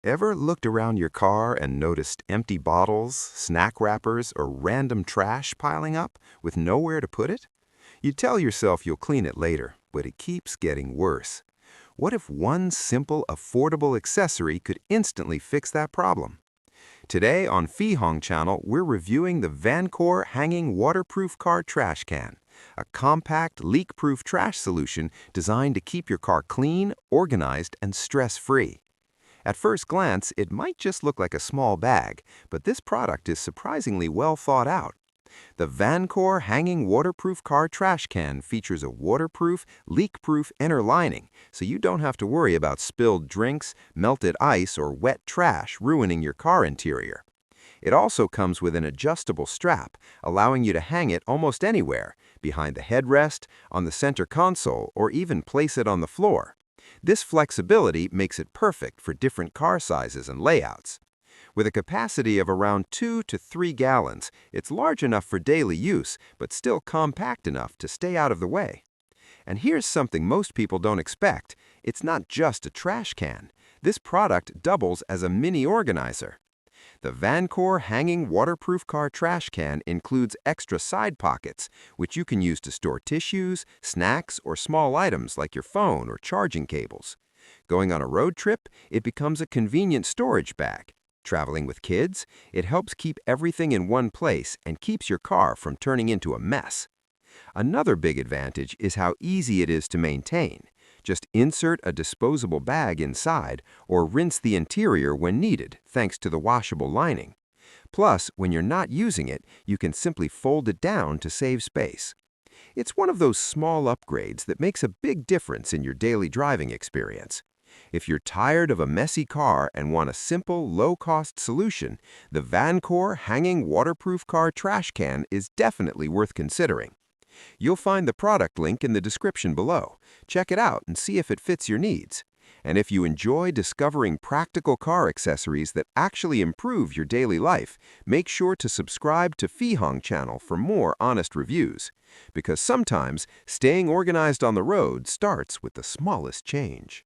Ever looked around your car and noticed empty bottles, snack wrappers, or random trash piling up with nowhere to put it? You tell yourself you'll clean it later, but it keeps getting worse. What if one simple, affordable accessory could instantly fix that problem? Today on Phi Hoang Channel, we're reviewing the Vankor Hanging Waterproof Car Trash Can, a compact, leak-proof trash solution designed to keep your car clean, organized, and stress-free. At first glance, it might just look like a small bag, but this product is surprisingly well thought out. The Vankor Hanging Waterproof Car Trash Can features a waterproof, leak-proof inner lining, so you don't have to worry about spilled drinks, melted ice, or wet trash ruining your car interior. It also comes with an adjustable strap, allowing you to hang it almost anywhere, behind the headrest, on the center console, or even place it on the floor. This flexibility makes it perfect for different car sizes and layouts. With a capacity of around 2 to 3 gallons, it's large enough for daily use, but still compact enough to stay out of the way. And here's something most people don't expect. It's not just a trash can. This product doubles as a mini organizer. The Vankor Hanging Waterproof Car Trash Can includes extra side pockets, which you can use to store tissues, snacks, or small items like your phone or charging cables. Going on a road trip, it becomes a convenient storage bag. Traveling with kids, it helps keep everything in one place and keeps your car from turning into a mess. Another big advantage is how easy it is to maintain. Just insert a disposable bag inside or rinse the interior when needed, thanks to the washable lining. Plus, when you're not using it, you can simply fold it down to save space. It's one of those small upgrades that makes a big difference in your daily driving experience. If you're tired of a messy car and want a simple, low-cost solution, the Vankor Hanging Waterproof Car Trash Can is definitely worth considering. You'll find the product link in the description below. Check it out and see if it fits your needs. And if you enjoy discovering practical car accessories that actually improve your daily life, make sure to subscribe to Phi Hoang Channel for more honest reviews. Because sometimes, staying organized on the road starts with the smallest change.